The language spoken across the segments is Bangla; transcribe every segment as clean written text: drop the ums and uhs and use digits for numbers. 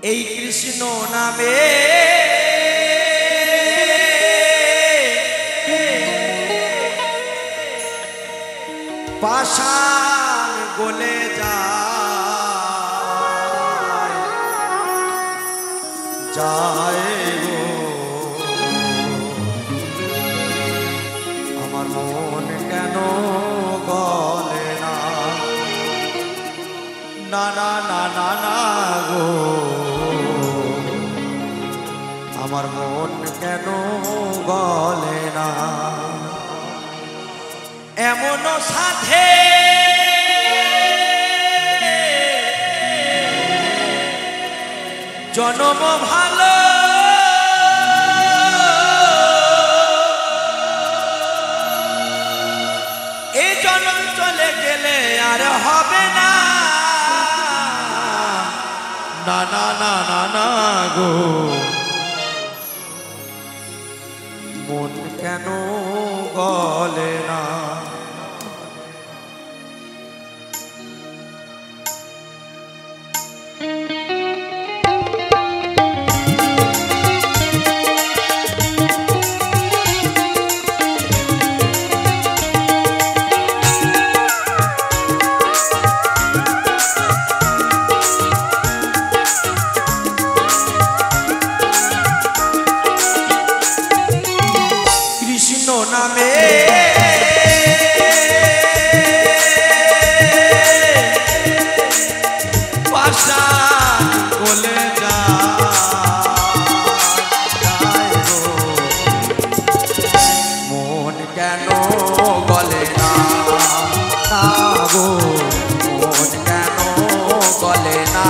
এই কৃষ্ণ নামে পাষাণ গলে যায় গো আমার মন কেন গলে না না না না না না গো আমার মন কেন গলে না এমন সাথে জনম ভালো এই জনম চলে গেলে আর হবে না না না না না না গো মন কেন গলে না নামে পাষাণ গলে যায় গো মন কেন গলে না না গো মন কেন গলে না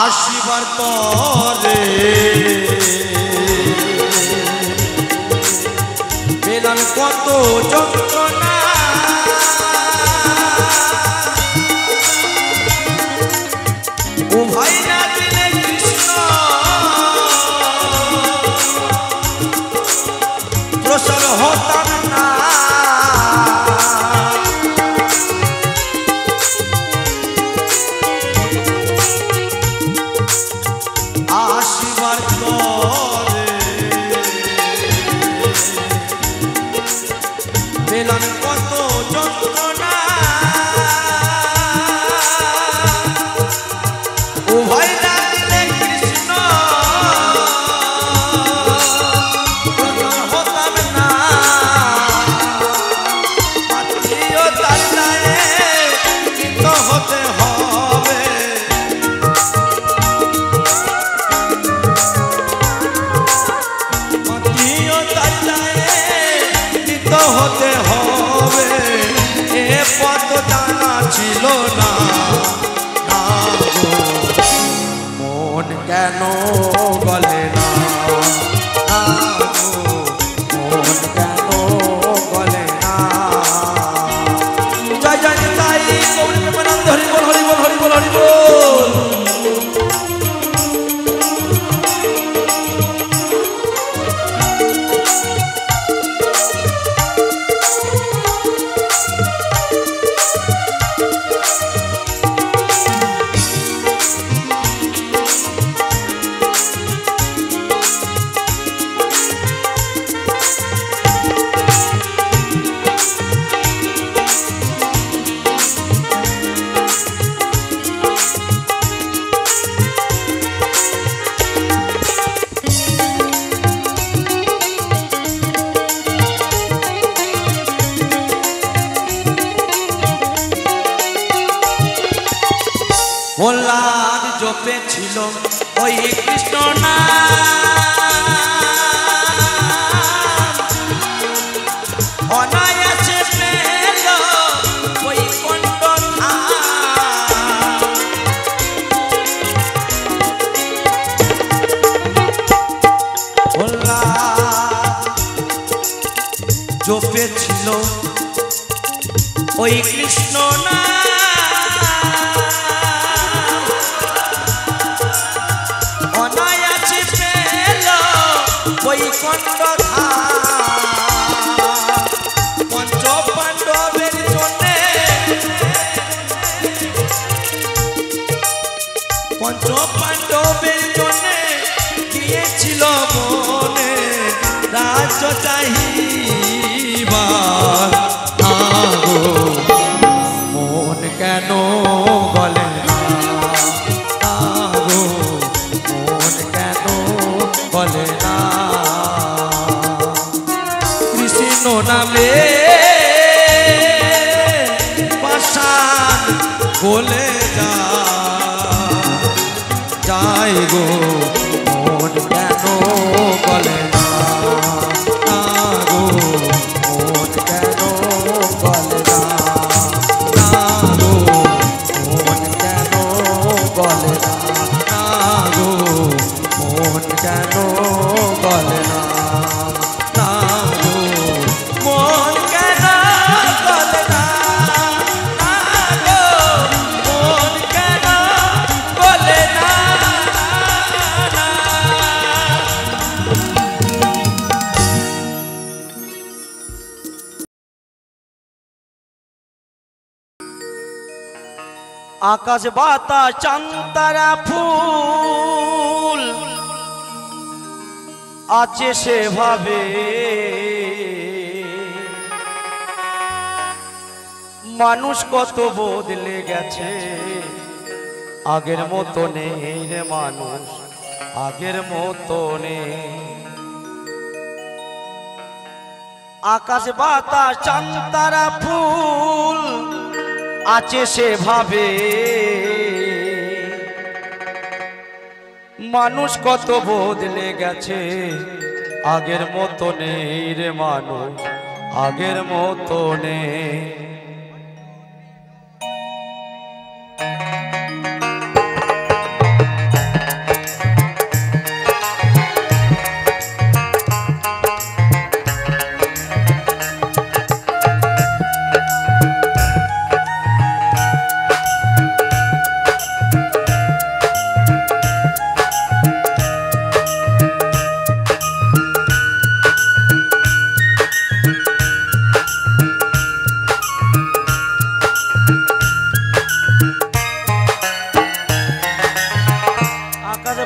আসিবার পরে পেলাম কত যন্ত্রণা উভয় না দিলে কৃষ্ণ প্রসন্ন হতাম না আসিবার পরে পেলাম কত যন্ত্রণা উভয় না দিলে কৃষ্ণ হতাম না আত্মীয়তার দায়ে কৃত হতে হবে হতে হবে এ পথ জানা ছিল না মন কেন গলে না মন কেন গলে না জয় জয় তাই গৌরী প্রেমানন্দ হরি বল হরি বল হরি বল হরি বল ভোলার জপে ছিল ওই কৃষ্ণ নাম জপেছিল ওই কৃষ্ণ নাম, অনায়াসে পেল বৈকুণ্ঠ ধাম। পঞ্চ পাণ্ডবের জন্যে, পঞ্চ পাণ্ডবের জন্যে গিয়েছিল বনে রাজ্য চাহিবার। আগো মন কেন বলে না, আগো মন কেন বলে না, কৃষ্ণ নামে পাষাণ গলে যায় গো, মন কেন বলে না, আগো মন কেন বলে না, আগো মন কেন বলে না, আগো মন কেন বলে না, আগো মন কেন বলে না, আগো মন কেন বলে না। আকাশ বাতাস চাঁতারা ফুল আছে সেভাবে, মানুষ কত বদলে গেছে, আগের মতো নেই রে মানুষ, আগের মতো নেই। আকাশ বাতাস চাঁতারা ফুল আছে সেভাবে, মানুষ কত বদলে গেছে, আগের মতো নেই রে মানুষ, আগের মতো নেই।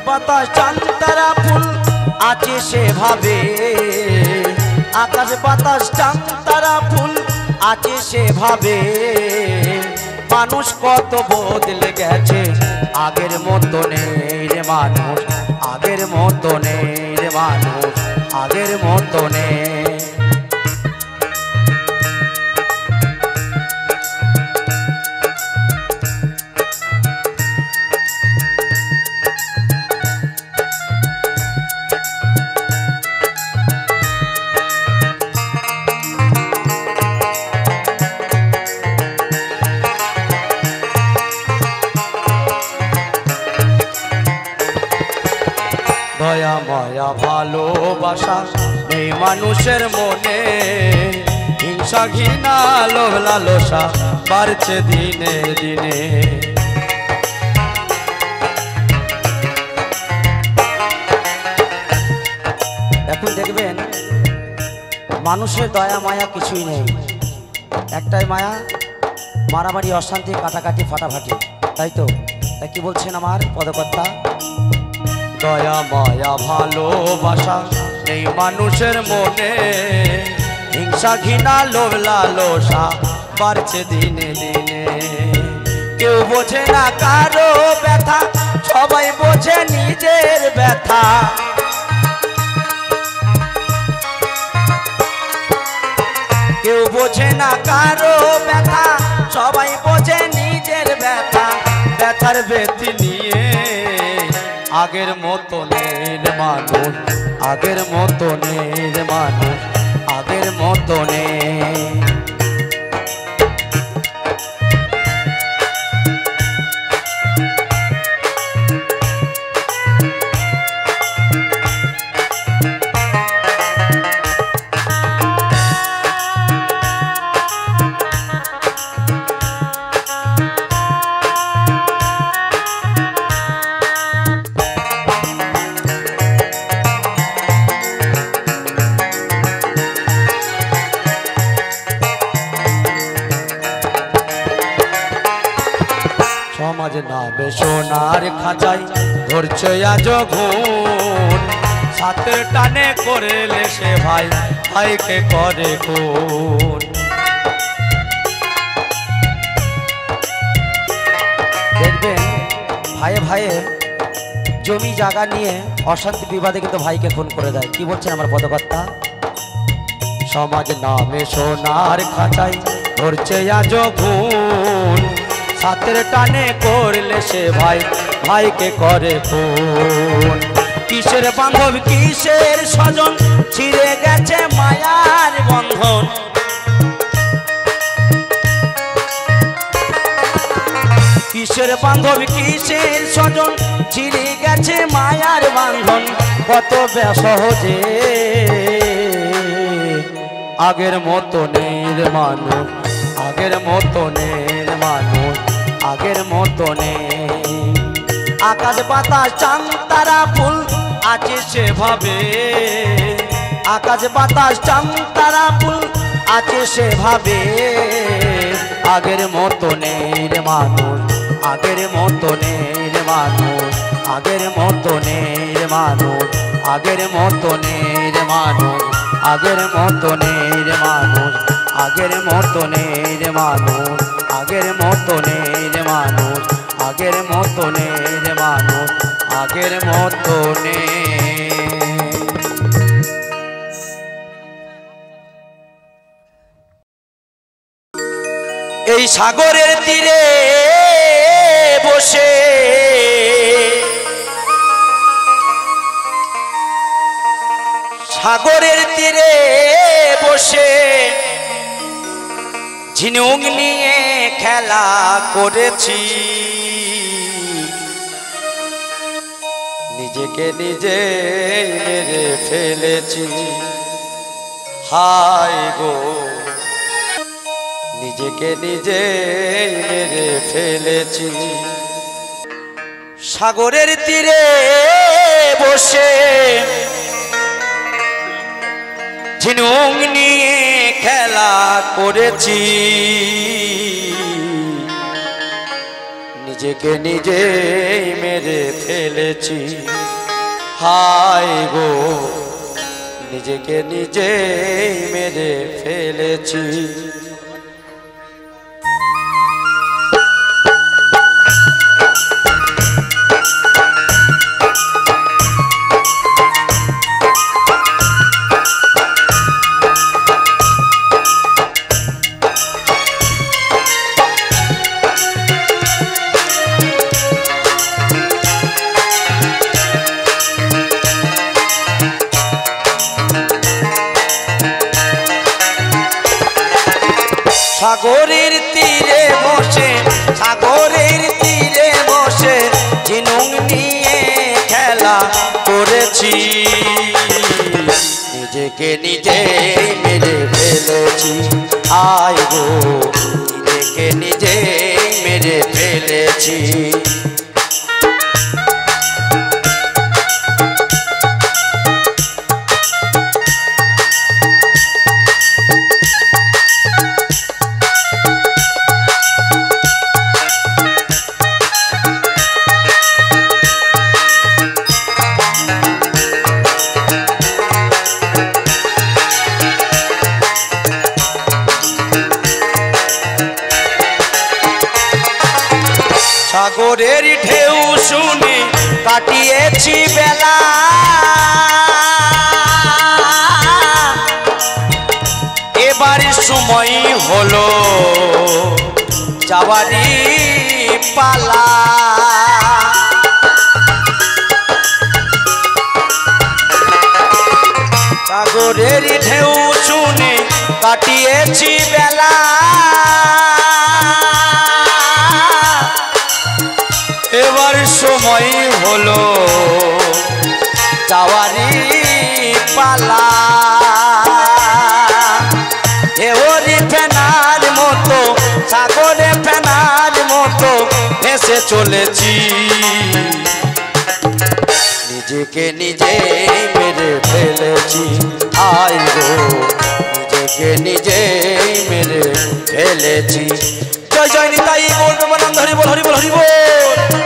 বাতাস চাঁতারা ফুল আছে সেভাবে, আকাশ বাতাস চাঁতারা ফুল আছে সেভাবে, মানুষ কত বদলে গেছে, আগের মতো নেই রে মানুষ, আগের মতো নেই রে মানুষ, আগের মতো নেই। দয়া মায়া ভালোবাসা নেই মানুষের মনে, হিংসা ঘৃণা লোভ লালসা বাড়ছে দিনে দিনে। এখন দেখবেন মানুষের দয়া মায়া কিছুই নেই, একটাই মায়া, মারামারি অশান্তি কাটাকাটি ফাটাফাটি, তাই তো? তাই কি বলছেন আমার পদকর্তা? দয়া মায়া ভালোবাসা নেই মানুষের মনে, হিংসা ঘৃণা লোভ লালসা বাড়ছে দিনে দিনে। কেউ বোঝে না কারো ব্যথা, সবাই বোঝে নিজের ব্যথা। কেউ বোঝে না কারো ব্যথা, সবাই বোঝে নিজের ব্যথা। ব্যথার ব্যথি নিয়ে আগের মতো নেই মানুষ, আগের মতো নেই মানুষ, আগের মতো নেই। নামে সোনার খাঁচাই ধরছে আজ ঘুম সাথের টানে করেলে সে ভাই ভাইকে করে খুন দেখবেন ভাইয়ে ভাইয়ে জমি জায়গা নিয়ে অশান্তি বিবাদে কিন্তু ভাইকে খুন করে দেয় কি বলছেন আমার পদকর্তা সমাজ নামে সোনার খাঁচাই ধরছে আজ খুন সাথের টানে করলে সে ভাই ভাইকে করে খুন কিসের বান্ধব কিসের স্বজন ছিঁড়ে গেছে মায়ার বন্ধন কিসের বান্ধব কিসের স্বজন ছিঁড়ে গেছে মায়ার বান্ধন কত সহজে আগের মতো নেই রে মানুষ আগের মতো নেই রে মানুষ আগের মতো নেই আকাশ বাতাস চাঁদ তারা ফুল আছে সেভাবে আকাশ বাতাস চাঁদ তারা ফুল আছে সেভাবে আগের মতো নেই রে মানুষ আগের মতো নেই রে মানুষ আগের মতো নেই রে মানুষ আগের মতো নেই রে মানুষ আগের মতো নেই রে মানুষ আগের মতো নেই রে মানুষ আগের মতো নেই রে মানুষ আগের মতো নেই রে মানুষ আগের মতো নেই এই সাগরের তীরে বসে সাগরের তীরে বসে ঝিনুক নিয়ে খেলা করেছি নিজেকে নিজে মেরে ফেলেছি হায় গো নিজেকে নিজে মেরে ফেলেছি সাগরের তীরে বসে ঝিনুক নিয়ে খেলা করেছি নিজেকে নিজে মেরে ফেলেছি হায় গো নিজেকে নিজে মেরে ফেলেছি সাগরের তীরে বসে সাগরের তীরে বসে ঝিনুক নিয়ে খেলা করেছি নিজেকে নিজে মেরে ফেলেছি আয় গো নিজেকে নিজে মেরে ফেলেছি সাগরের ঢেউ শুনে কাটিয়েছি বেলা এবার সময় হলো যাওয়ারই পালা সাগরের ঢেউ শুনে কাটিয়েছি বেলা এবার সময় হলো যাওয়ারই পালা এওরি ফেনার মতো সাগরে ফেনার মতো ভেসে চলেছি নিজেকে নিজে মেরে ফেলেছি আয় গো নিজেকে নিজে মেরে ফেলেছি জয় জয় নিতাই গৌর প্রেমানন্দ হরি বল হরি বল হরি বল।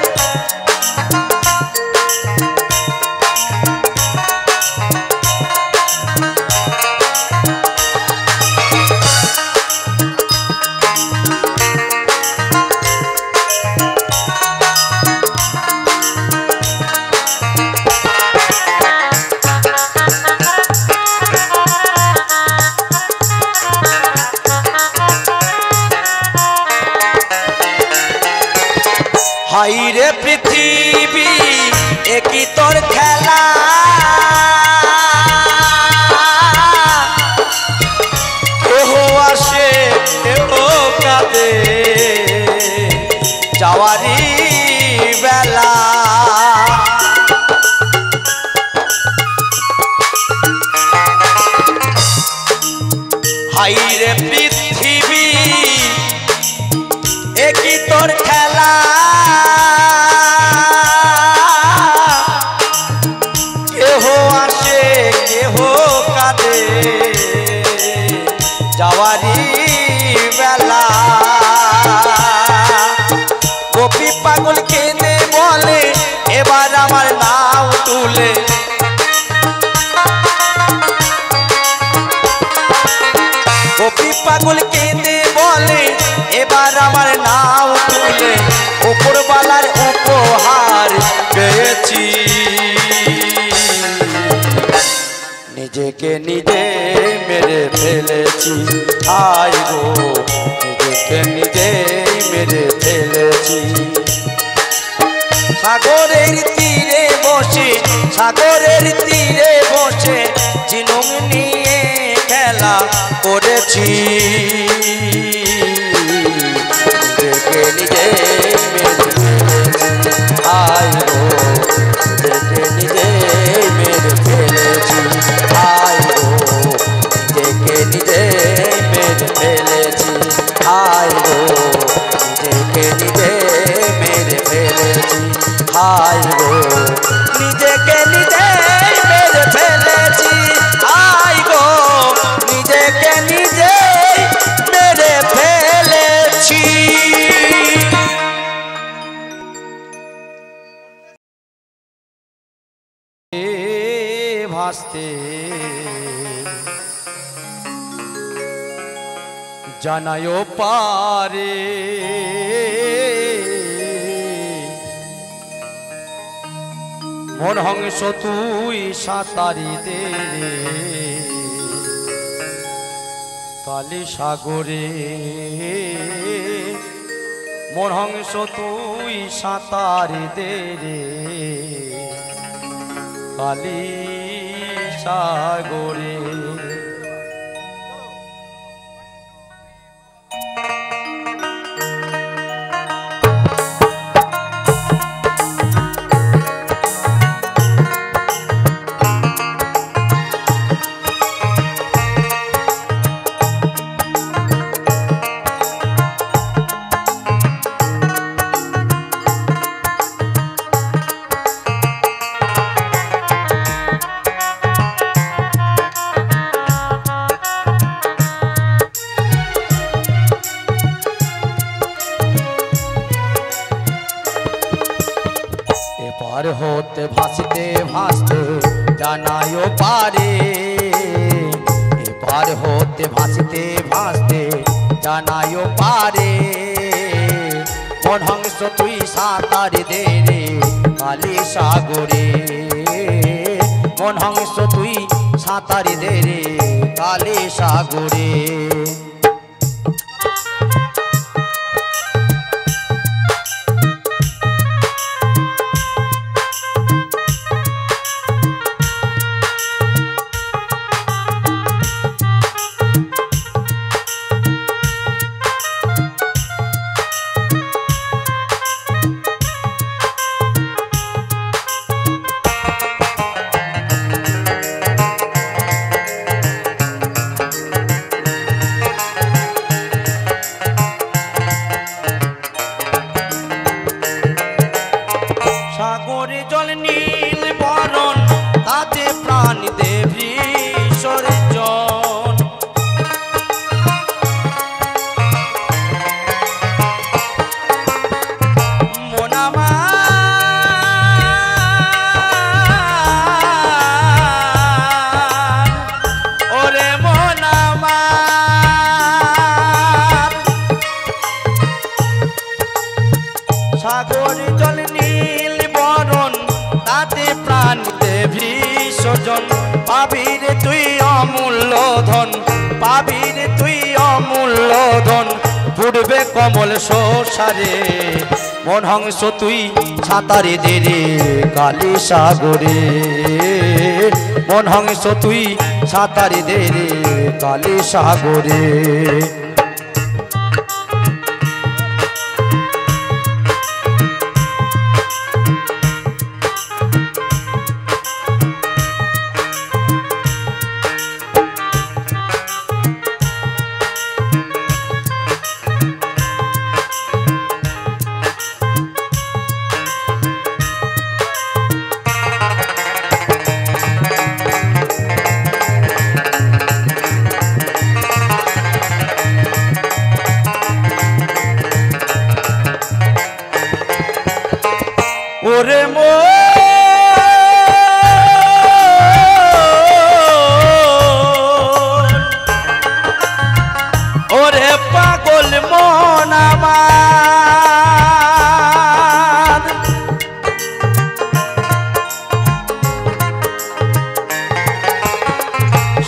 কেহ কাঁদে যাওয়ারি বেলা গোপী পাগল কেঁদে বলে এবার আমার নাও তুলে গোপী পাগল কেঁদে বলে এবার আমার নাও তুলে উপরওয়ালার উপহার পেয়েছি নিজেকে নিজে মেরে ফেলেছি আই গো নিজেকে নিজে মেরে ফেলেছি সাগরের তীরে ঝিনুক নিয়ে খেলা করেছি নিজেকে নিজে মেরে ফেলেছি আই গো নিজেকে নিজে মেরে ফেলেছি আই গো নিজেকে নিজে মেরে ফেলেছি আই গো নিজেকে নিজে মেরে ফেলেছি আই গো নিজেকে নিজে মেরে ফেলেছি আই গো নিজেকে নিজে মেরে ফেলেছি ভাসতে জানায়ও পারে মন হংস তুই সাঁতারি দে কালি সাগরে মন হংস তুই সাঁতারি দে রে কালি সাগরে পার হতে ভাসতে ভাসতে জানায়ও পারে পার হতে ভাসতে ভাসতে জানায়ও পারে মন হংস তুই সাঁতার দে রে কালি সাগরে মন হংস তুই সাঁতার দে রে কালি সাগরে সাগরে জল নীল বরণ তাতে প্রাণ দেবী সর্জন মনামা ওরে মনামা সাগরে জল নীল বরণ তাতে প্রাণ দেবী সজন পাবির তুই অমূল্য ধন পাবির তুই অমূল্য ধন ফুটবে কমল শোষারে মন হংস তুই সাঁতারে দে রে কালি সাগরে মন হংস তুই সাঁতারে দে রে কালি সাগরে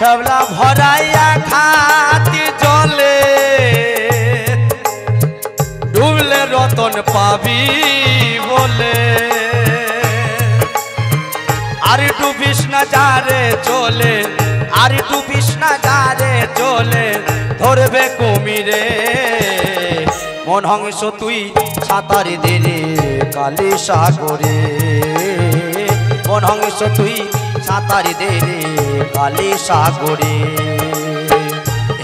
শ্যাওলা ভরাইয়া খাতি জলে ডুবলে রতন পাবি বলে আর ডুবিস না যারে চলে আর ডুবিস না যারে চলে ধরবে কুমিরে মন হংস তুই সাঁতার দে রে কালী সাগরে মন হংস তুই সাঁতার দে রে কালী সাগরে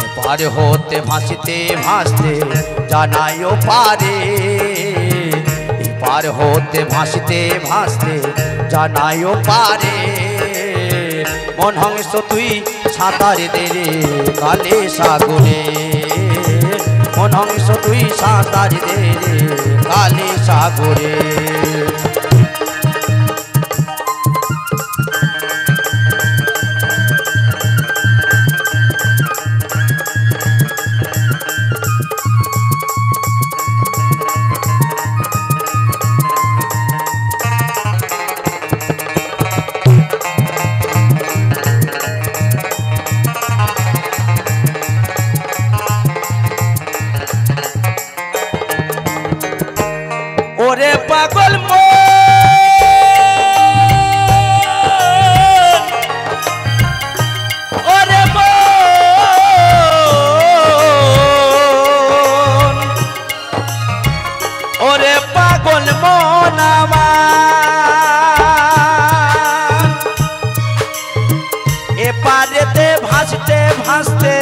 এপার হতে ভাসতে ভাসতে জানাইও পারে এপার হতে ভাসতে ভাসতে জানাইও পারে মন হংস তুই সাঁতার দে রে কালী সাগরে মন হংস তুই সাঁতার দে রে কালী সাগরে ওরে পাগল ওরে ওরে পাগল মন আমার এপারেতে ভাসতে ভাসতে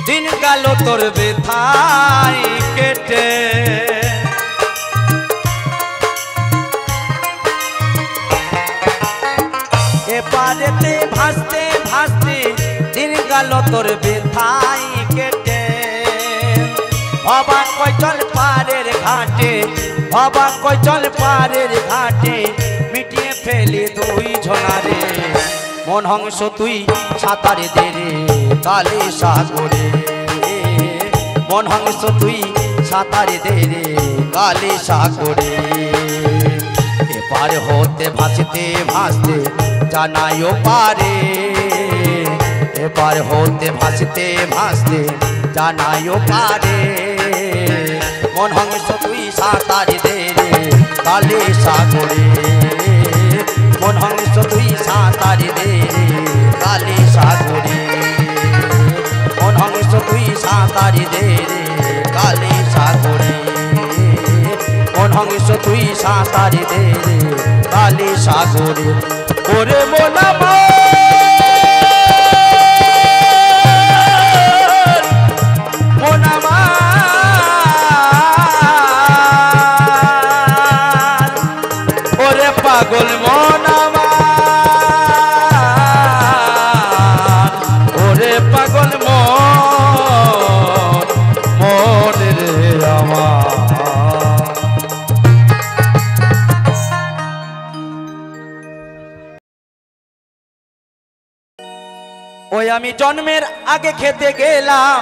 দিন গেল তোর বেথাই কেটে এপারেতে ভাসতে ভাসতে দিন গেল তোর বেথাই কেটে বাবা কই চল পারের ঘাটে বাবা কই চল পারের ঘাটে মিটিয়ে ফেলি দুই ঝোনারে মন হংস তুই সাঁতার দে রে কালী সাগরে মন হংস তুই সাঁতার দে রে কালী সাগরে এপার হতে ভাসতে ভাসতে জানাইও পারে এপার হতে ভাসতে ভাসতে জানাইও পারে মন হংস তুই সাঁতার দে রে কালী সাগরে মন হংস তুই সাঁতার দে রে কালী সাগরে মন হংস তুই সাঁতার দে রে কালী সাগরে মন হংস তুই সাঁতার দে রে কালী সাগরে ওরে মন ওরে পাগল মন ওরে পাগল মন রে আমার ওই আমি জন্মের আগে খেতে গেলাম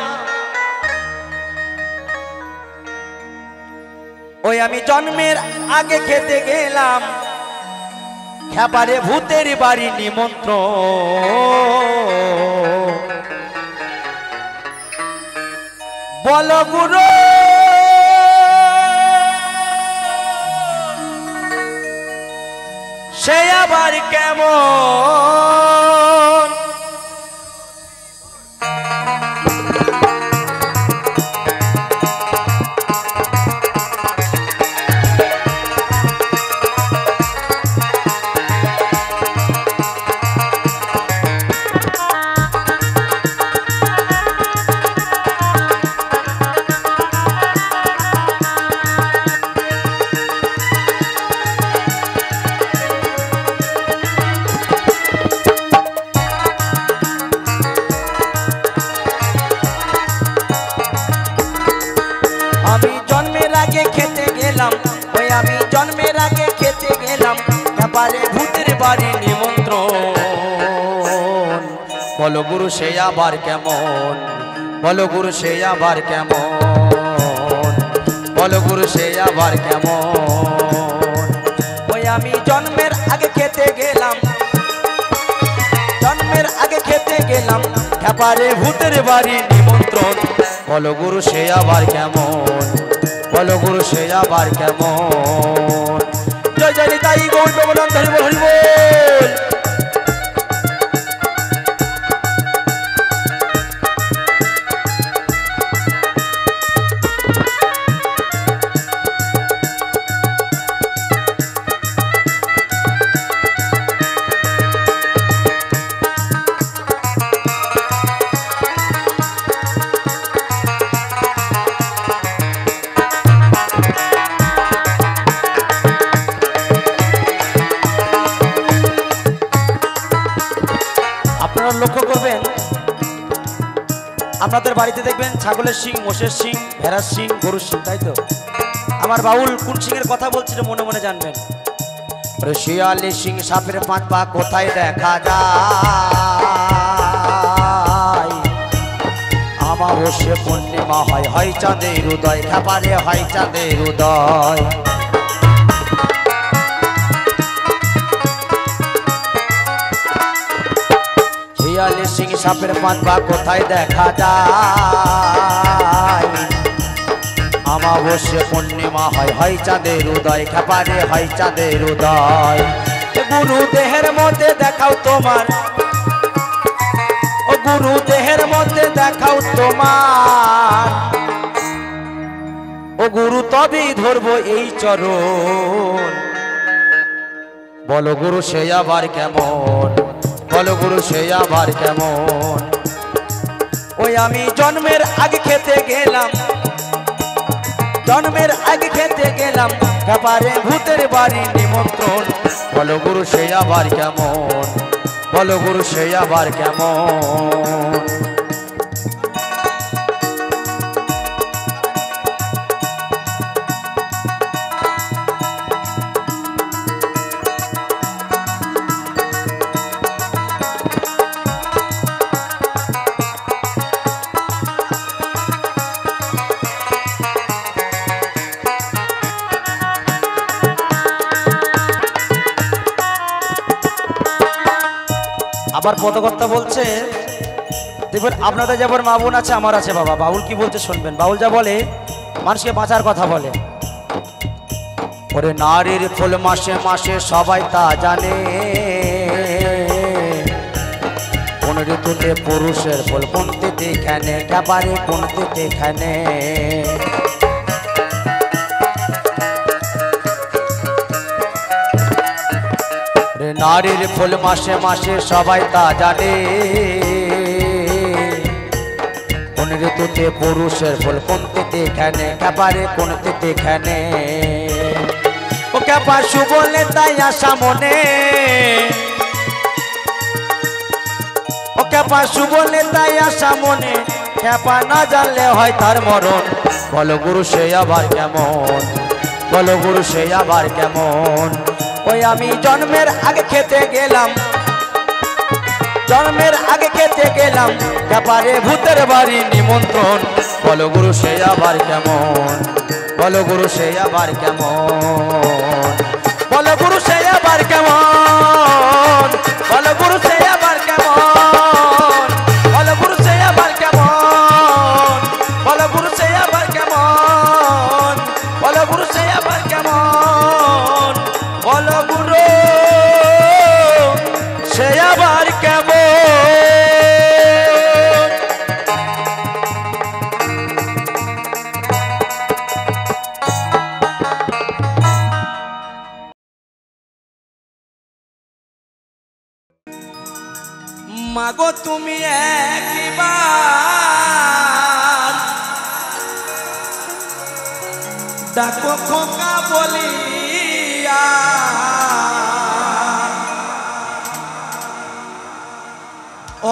ওই আমি জন্মের আগে খেতে গেলাম খেপারে ভূতের বাড়ি নিমন্ত্রণ বলো গুরু সে আবার কেমন আমি জন্মের আগে খেতে গেলাম এবারে ভূতের বাড়ি নিমন্ত্রণ বলো গুরু সে আবার কেমন বলো গুরু সে আবার কেমন বলো গুরু সে আবার কেমন ওই আমি জন্মের আগে খেতে গেলাম গেলাম খ্যাপারে ভূতের বাড়ি নিমন্ত্রণ বলো গুরু সে আবার কেমন বলো গুরু সে আবার কেমন জয় জয় নিতাই গৌর প্রেমানন্দ হরি বল হরি বল লক্ষ্য করবেন আপনাদের বাড়িতে দেখবেন ছাগলের শিং মোষের শিং ভেড়ার শিং গরুর শিং তাই তো আমার বাউল কোন সিংয়ের কথা বলছিল মনে মনে জানবেন শিয়ালি সিং সাপের পাঁচ পা কোথায় দেখা যায় আমাবস্যা পূর্ণিমা হয় হয় চাঁদের উদয় খ্যাপারে হয় চাঁদের উদয় শিয়ালি সিং সাপের পাঁচ পা কোথায় দেখা যায় আমাবস্যা পূর্ণিমা হয় হয় চাঁদের উদয় খ্যাপারে হয় চাঁদের উদয় গুরু দেহের মধ্যে দেখাও তোমার ও গুরু দেহের মধ্যে দেখাও তোমার ও গুরু তবেই ধরবো এই চরণ বলো গুরু সে আবার কেমন বলো গুরু সে আবার কেমন ওই আমি জন্মের আগে খেতে গেলাম জন্মের আগে খেতে গেলাম খ্যাপারে ভূতের বাড়ি নিমন্ত্রণ বলো গুরু সে আবার কেমন বলো গুরু সে আবার কেমন আবার পদকর্তা বলছে দেখবেন আপনাদের যেমন মা বোন আছে আমার আছে বাবা বাউল কি বলতে শুনবেন বাউল যা বলে মানুষকে বাঁচার কথা বলে ওরে নারীর ফুল মাসে মাসে সবাই তা জানে কোন ঋতুতে পুরুষের ফুল কোন তিথি খানে খ্যাপারে কোন তিথি খানে নারীর ফুল মাসে মাসে সবাই তা জানে কোন ঋতুতে পুরুষের ফুল কোন তিথি খানে খ্যাপারে কোন তিথি খানে ও খ্যাপা সুবলে তাই আশা মনে ও খ্যাপা সুবলে তাই আশা মনে খ্যাপা না জানলে হয় তার মরণ বলো গুরু সে আবার কেমন বলো গুরু সে আবার কেমন ওই আমি জন্মের আগে খেতে গেলাম জন্মের আগে খেতে গেলাম খ্যাপারে ভূতের বাড়ি নিমন্ত্রণ বলো গুরু সে আবার কেমন বলো গুরু সে আবার কেমন বলো গুরু সে আবার কেমন বলো গুরু সে আবার কেমন বলো গুরু সে আবার কেমন বলো গুরু সে আবার কেমন বলো গুরু সে আবার কেমন বলো গুরু সে আবার কেমন মাগো তুমি একবার ডাকো খোকা বলিয়া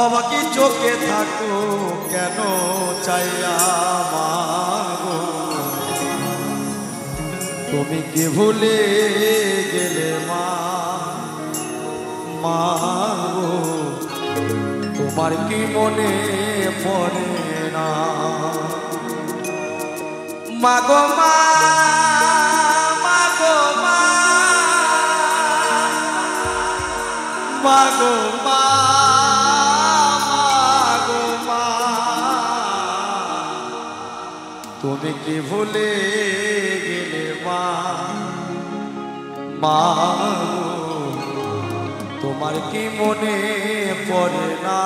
অবাকি চোখে থাকো কেন চাইয়া মাগো তুমি কি ভুলে গেলে মাগো তোমার কি মনে পড়ে না মাগো মা মাগো মা মাগো মা তুমি কি ভুলে গেলে মা, মা তোমার কি মনে পড়ে না?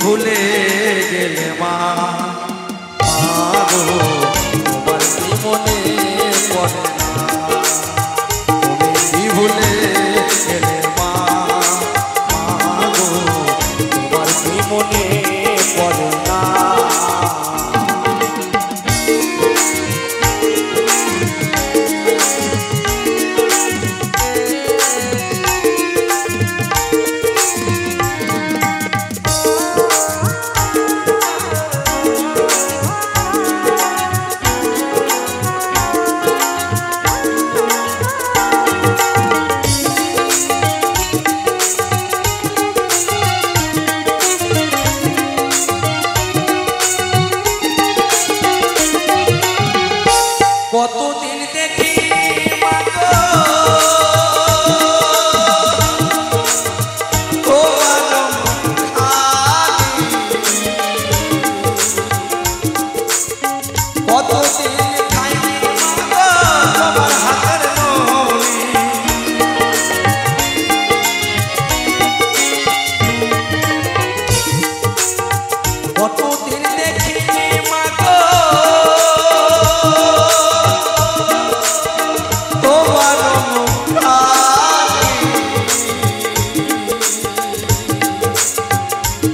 ভুলে গেলে মা, তোমার কি মনে পড়ে না? তুমি কি ভুলে গেলে মা, তোমার কি মনে পড়ে না? কতদিন দেখি কতদিন খাইনি তোমার হাতের নলি, কতদিন দেখিনি মাগো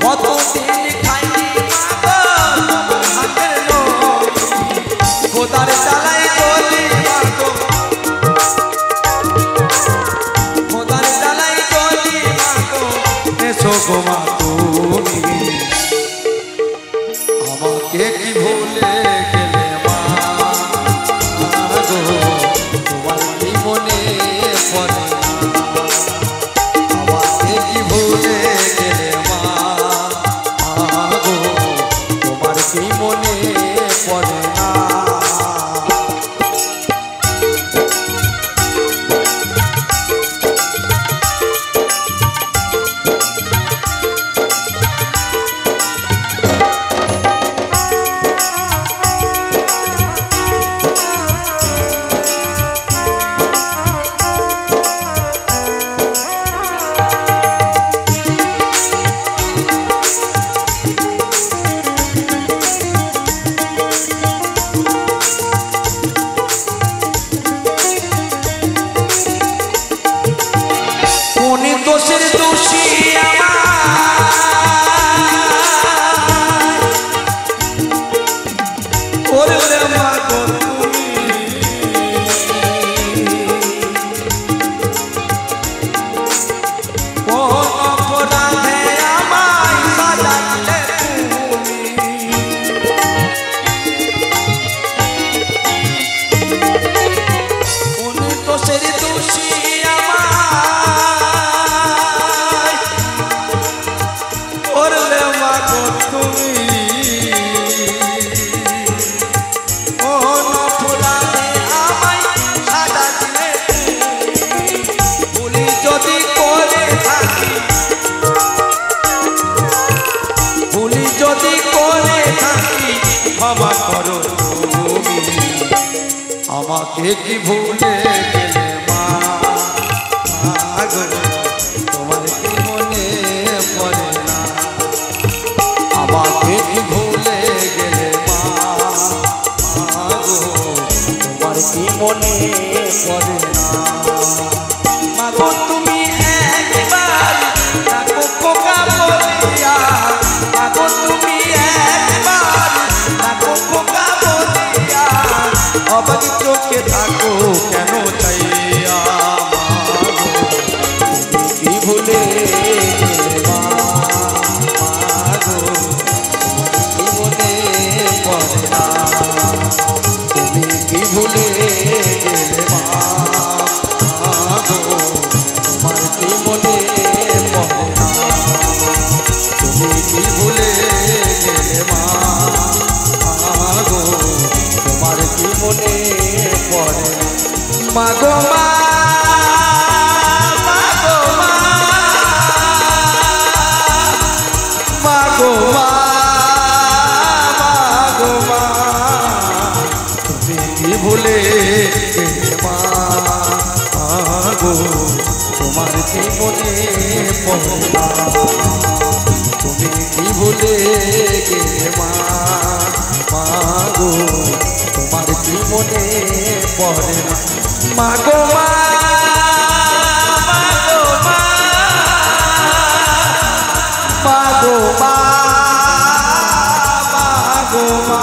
কতদিন খাইনি তোমার হাতের নলি, খোদার জ্বালাই গলি মাগো, খোদার জ্বালাই গলি মাগো, এসো গো মা তুমি আমাকে কি ভুলে গেলে মা, তোমার কি মনে পড়ে না? আমাকে কি ভুলে গেলে মা, তোমার কি মনে পড়ে না? দোষের দোষী করলে মাগো তুমি, কোন অপরাধে আমায় সাজা দিলে তুমি, কোন দোষের দোষী তুমি, কোন অপরাধে আমায় সাজা দিলে ভুলি যদি করে থাকি, ভুলি যদি করে থাকি ক্ষমা করো তুমি, আমাকে কি ভুলে গেলে মা, তোমার কি মনে পড়ে না? আমাকে মনে পড়ে না। মাগো তুমি একবার ডাকো খোকা বলিয়া, মাগো তুমি একবার ডাকো খোকা বলিয়া, অবাক চোখে থাকো কেন চাইয়া। কি ভুলে গেলে মা, মাগো কি মনে পড়ে না। তুমি কি ভুলে গেলে মা, মাগো তোমার কি মনে পড়ে না। তুমি কি ভুলে গেলে মা, মাগো তোমার কি মনে পড়ে না। মাগো মা, মাগো মা, মাগো মা, মাগো মা, তুমি কি ভুলে গেলে মা, মাগো তোমার কি মনে পড়ে না। তুমি কি ভুলে গেলে মা, মাগো তোমার কি মনে পড়ে না। মাগো মা, মাগো মা, মাগো মা, মাগো মা।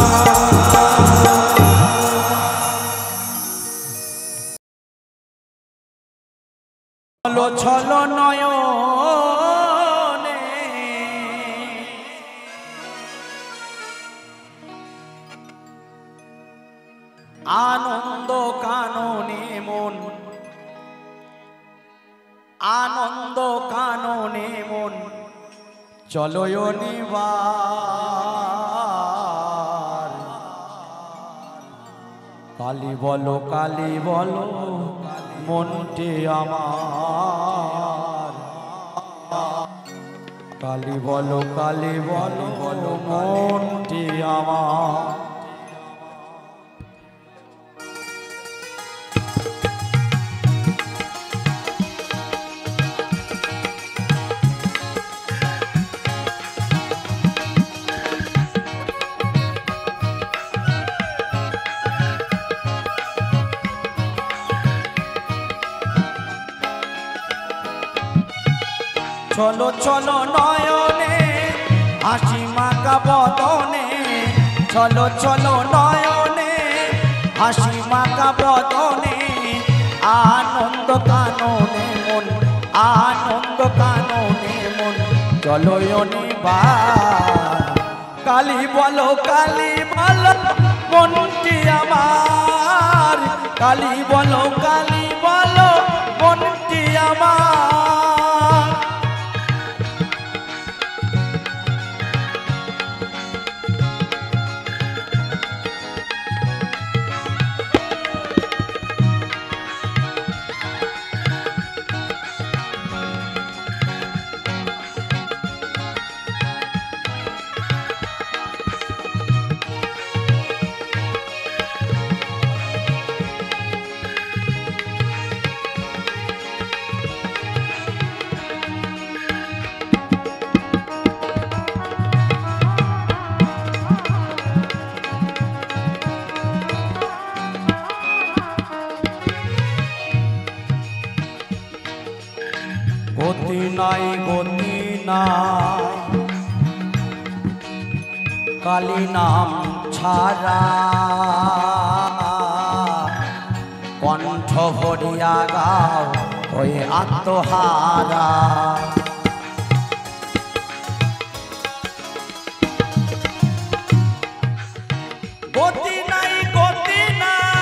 ছলো ছলো নয়নে আনন্দ কাননে মন, আনন্দ কাননে মন চলো নিবার। কালী বলো কালী বলো মনটি আমার, কালী বলো কালী বলো বলো মনটি আমার। চলো চলো নয়নে হাসি মাখা বদনে, চলো চলো নয়নে হাসি মাখা বদনে, আনন্দ কাননে মন, আনন্দ কাননে মন চলো নিবার। কালী বলো কালী বলো মনটি আমার, কালী বলো কালী বলো মনটি আমার। গতি নাই গতি নাই কালী নাম ছাড়া, কণ্ঠ ভরিয়া গাও ওই আত্মহারা। গতি নাই গতি নাই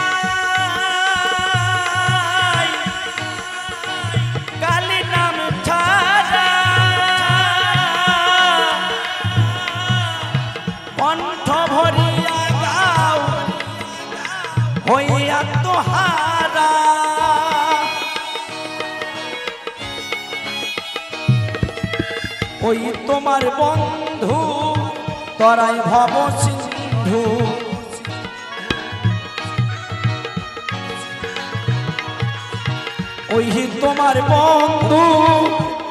কালী নাম ছাড়া, কণ্ঠ ভরিয়া গাও হইয়া তোহারা। ওই তোমার বন্ধু তরাই ভব সিন্ধু, ওই তোমার বন্ধু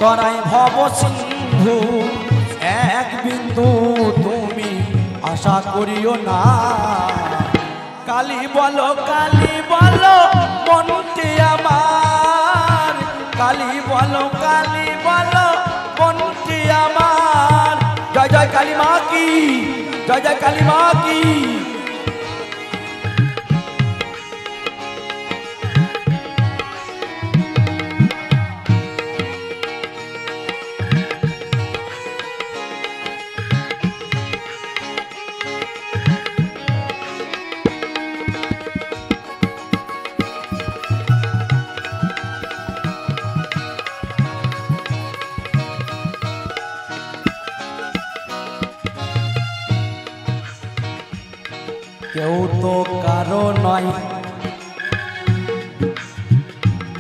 তরাই ভব সিন্ধু। এক বিন্দু তুমি আশা করিও না, কালী বলো की जय जय काली माँ की। কেউ তো কারো নয়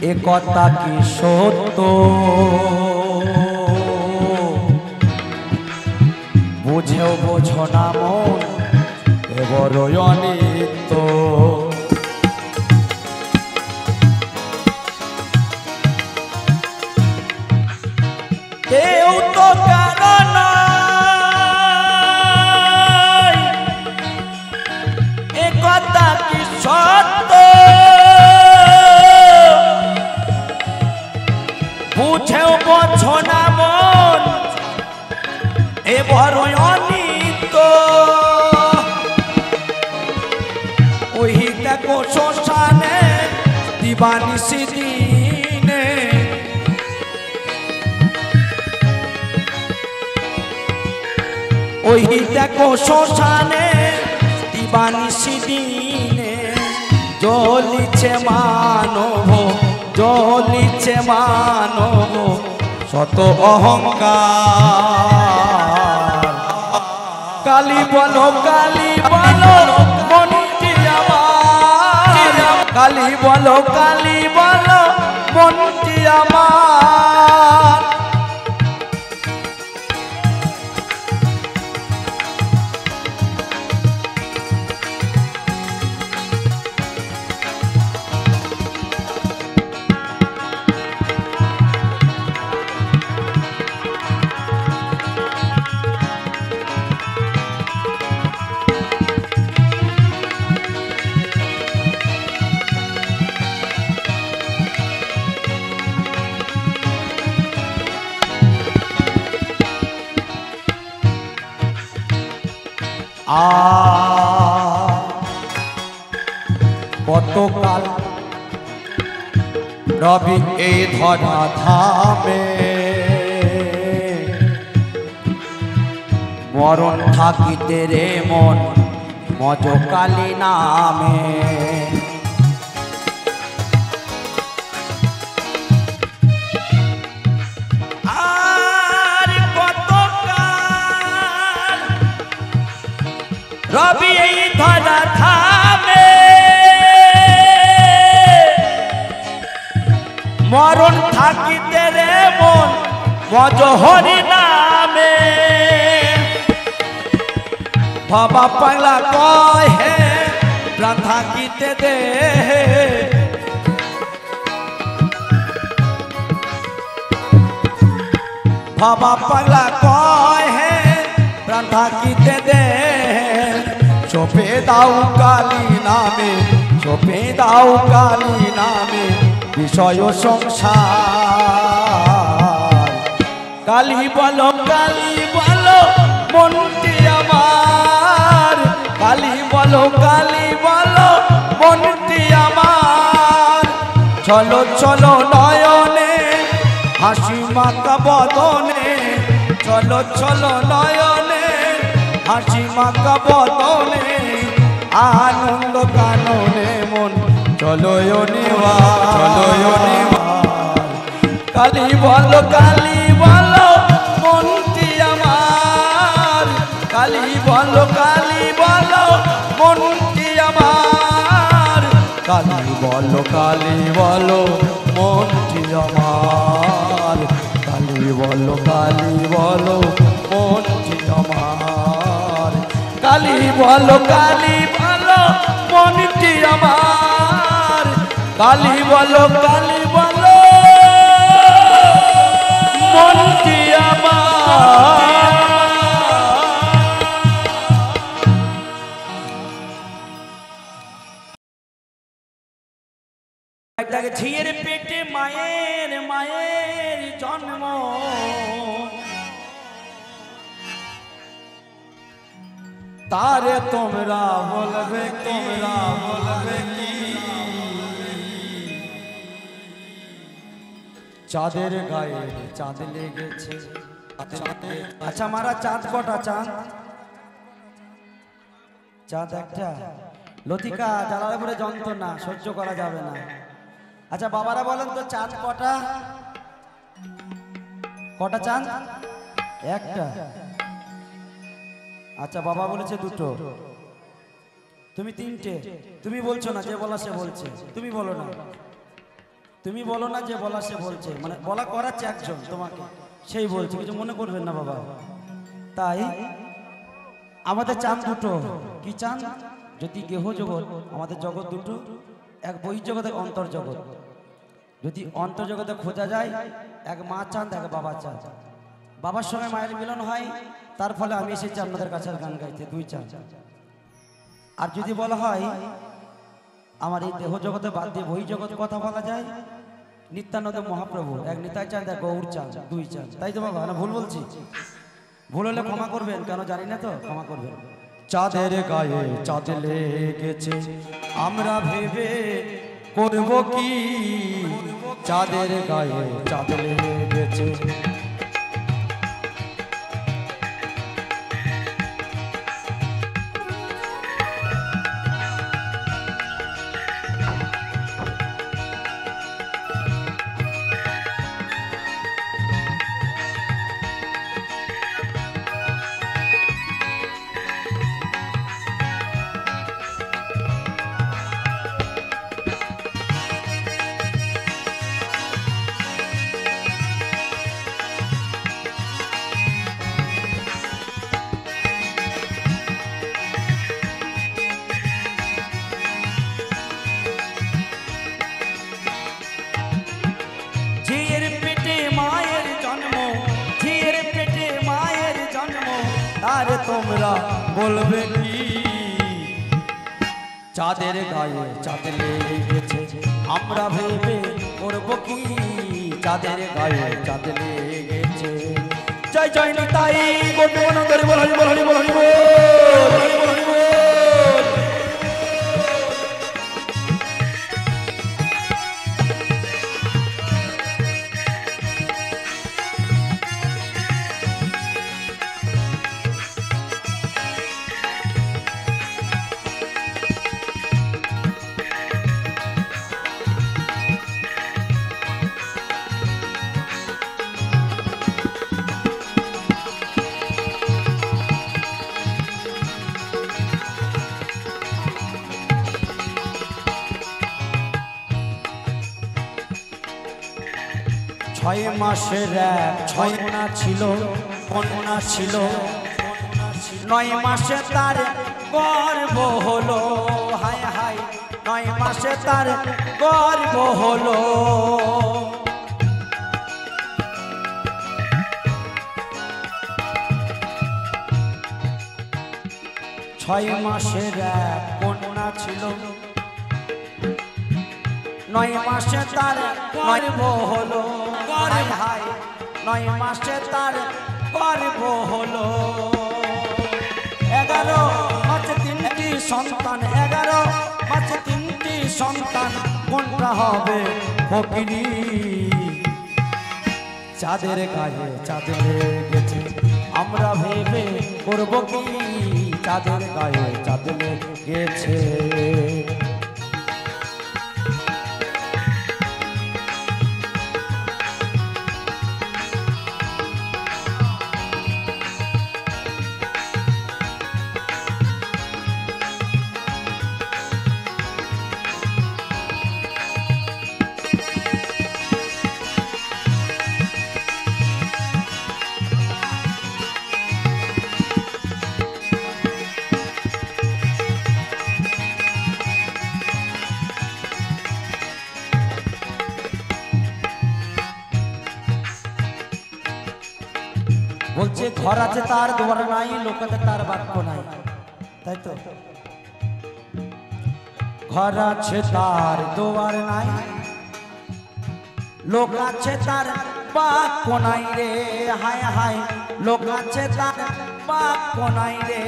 এ কথা কি সত্য, বুঝেও বোঝো না মন এ বড়ই অনিত্য। কেউ তো কারো নয় এ কথা কি সত্য, বুঝেও বোঝো না মন এ বড়ই অনিত্য। ওই দেখো শ্মশানে দিবানিশি দিনে, ওই দেখো শ্মশানে দিবানিশি দিনে জ্বলিছে মানব, জ্বলিছে মানব শত অহংকার। কালী বলো কালী বলো মনটি আমার, কালী বলো কালী বলো মনটি আমার। কতকাল রবি এই ধরা ধামে, মরণ থাকিতে রে মন মজ কালী নামে। রবি এই ধরা থামে, মরণ থাকিতে রে মন মজ হরি নামে। বাবা পাগলা কয় হে প্রাণ থাকিতে দে, বাবা পাগলা কয় হে প্রাণ থাকিতে দে। চোপে দাও কালী নামে, চোপে দাও কালী নামে বিষয় সংসার। কালী বলো মনটি আমার, কালী বলো মনটি আমার। চলো চলো নয়নে হাসি মাখা বদনে, চলো চলো নয়নে হাসি মাখা বদনে, আনন্দ কাননে মন চলো কালী বলো মনটি আমার, কালী বলো মনটি আমার। কালী বলো মনটি আমার, কালী বলো মনটি আমার। কালী বলো মনটি আমার, কালী বলো মনটি আমার। ঝিয়ের পেটে মায়ের জন্ম, तारे তোমরা বলবে কি চাঁদের গায়ে চাঁদ লেগেছে। আচ্ছা মারা চাঁদ কটা? চাঁদ একটা। লতিকা জ্বালালে পরে যন্ত্রণা সহ্য করা যাবে না। আচ্ছা বাবারা বলেন তো চাঁদ কটা? চাঁদ একটা। আচ্ছা বাবা বলেছে দুটো, তুমি তিনটে। তুমি বলছো না, যে বলা সে বলছে। তুমি বলো না, যে বলা সে বলছে, মানে বলা করাচ্ছে একজন তোমাকে, সেই বলছে। কিছু মনে করবেন না বাবা। তাই আমাদের চাঁদ দুটো। কি চাঁদ? যদি গেহ জগৎ, আমাদের জগৎ দুটো, এক বহির্জগৎ এক অন্তর্জগৎ। যদি অন্তর্জগতে খোঁজা যায়, এক মা চাঁদ এক বাবা চাঁদ। বাবার সঙ্গে মায়ের মিলন হয়, তার ফলে আমি এসেছি আপনাদের কাছে গান গাইতে, দুই চাঁদ। আর যদি বলা হয় আমার এই দেহ জগতে বাদ দিয়ে বহির্জগৎ কথা বলা যায়, নিত্যানন্দ মহাপ্রভু, এক নিতাই চাঁদ এক গৌর চাঁদ, দুই চাঁদ। তাই তো বাবা? না ভুল বলছি? ভুল হলে ক্ষমা করবেন, কেন জানি না তো, ক্ষমা করবেন। চাঁদের গায়ে চাঁদ লেগেছে, আমরা ভেবে করব কি? চাঁদের গায়ে চাঁদ লেগেছে। তারে তোমরা বলবে কি? চাঁদের গায়ে চাঁদ লেগেছে, আমরা ভেবে করব কি? চাঁদের গায়ে চাঁদ লেগেছে। জয় জয় নিতাই গোপীবন্ধু বল হরি বল হরি বল হরি বল। ছয় মাসের এক ছয় মোনা ছিল, কন্যা ছিল। 9 মাসে তার গর্ভ হলো, হায় হায় 9 মাসে তার গর্ভ হলো। 6 মাসের এক কন্যা ছিল, 9 মাসে তার গর্ভ হলো, হায় হায় 9 মাসে তার গর্ভ হলো। 11 মাসে 3টি সন্তান, 11 মাসে 3টি সন্তান, কোনটা হবে ফকিনী? চাঁদের গায়ে চাঁদ লেগেছে, আমরা ভেবে করব কি? চাঁদের গায়ে চাঁদ লেগেছে। বলছে ঘর আছে তার দুয়ার নাই, লোকাতে তার বাক্য নাই, তাই তো? ঘর আছে তার দুয়ার নাই, লোক আছে তার বাক্য নাই রে, হায় হায় লোক আছে তার বাক্য নাই রে।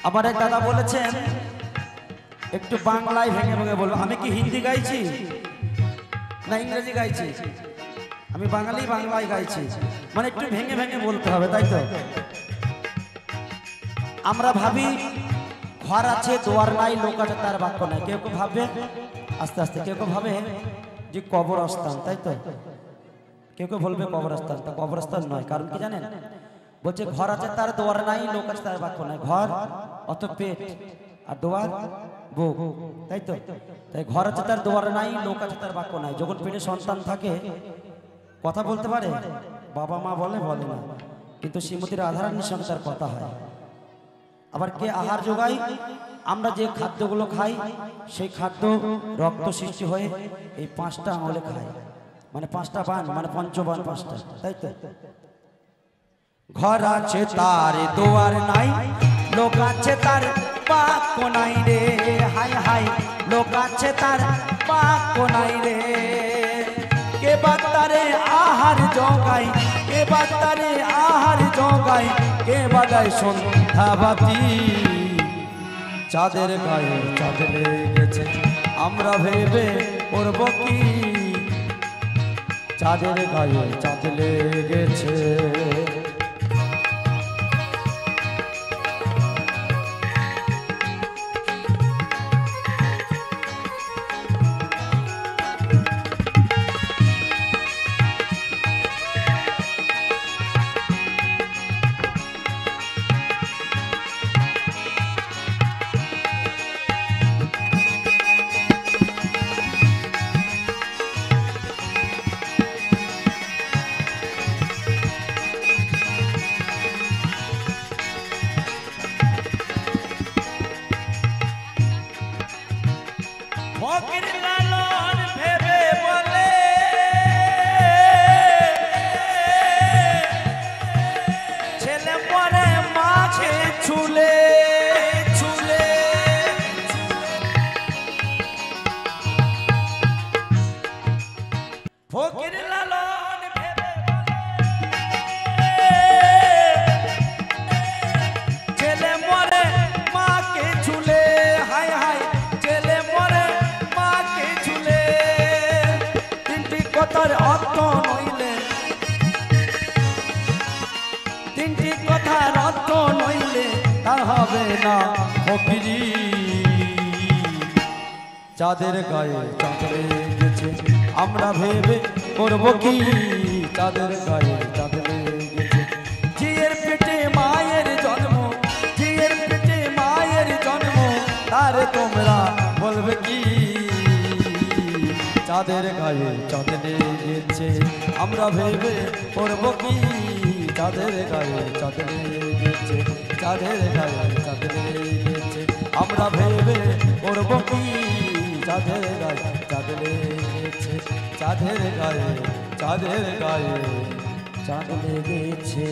আবার এক দাদা বলেছেন একটু বাংলায় ভেঙে ভেঙে বলবো। আমি কি হিন্দি গাইছি না ইংরেজি গাইছি? আমি বাংলায় গাইছি, মানে একটু ভেঙে ভেঙে বলতে হবে, তাই তো? আমরা ভাবি ঘর আছে দুয়ার নাই, লোক আছে তার বাক্য নাই। কেউ কেউ ভাবে, আস্তে আস্তে কেউ কেউ ভাবে যে কবরস্থান, তাই তো? কেউ কেউ বলবে কবরস্থান, তা কবরস্থান নয়। কারণ কি জানেন? বলছে ঘর আছে তার দুয়ার নাই, লোক আছে তার বাক্য নাই। ঘর অত পেট আর দুয়ার বুক, তাই তো? তাই ঘর আছে তার দুয়ার নাই, লোক আছে তার বাক্য নাই। যখন পেটে সন্তান থাকে কথা বলতে পারে, বাবা মা বলে বলে না, কিন্তু শ্রীমতী রাধারানীর সঙ্গে তার কথা হয়। আবার কে আহার যোগায়? আমরা যে খাদ্যগুলো খাই সেই খাদ্য রক্ত সৃষ্টি হয়ে এই 5টা আঙুলে খাই, মানে 5টা বান, মানে পঞ্চবান 5টা, তাই তো? ঘর আছে তার দুয়ার নাই, লোক আছে তার বাক্য নাই রে। হাই হাই, লোক আছে তার বাক্য নাই রে। কে বাতারে আহার জগাই, কে বাতারে আহার জগাই, কে বাজায় সন্ধ্যাবাতি। চাঁদের গায়ে চাঁদ লেগেছে, আমরা ভেবে করব কি? চাঁদের গায়ে চাঁদ লেগেছে। ফকির লালন ভেবে বলে, ছেলে পরে মাকে ছুলে ছুলে। ফকির লালন ভেবে বলে, ছেলে মরে মাকে ছুলে। হাই হাই, ছেলে মরে মাকে ছুলে। তিনটি কথার অর্থ নইলে, তিনটি কথার অর্থ নইলে তার হবে না ফকিরি। চাঁদের গায়ে চাঁদ লেগেছে, আমরা ভেবে করব কি? চাঁদের গায়ে চাঁদ লেগেছে। জিয়ের পেটে মায়ের জন্ম, জিয়ের পেটে মায়ের জন্ম, তার তোমরা বলবে কি? চাঁদের গায়ে চাঁদ লেগেছে, আমরা ভেবে করব কি? চাঁদের গায়ে চাঁদ লেগেছে, চাঁদের গায়ে চাঁদ লেগেছে, আমরা ভেবে করব কি? চাঁদের গায়ে চাঁদ লেগেছে, চাঁদের গায়ে চাঁদের গায়ে চাঁদ লেগেছে।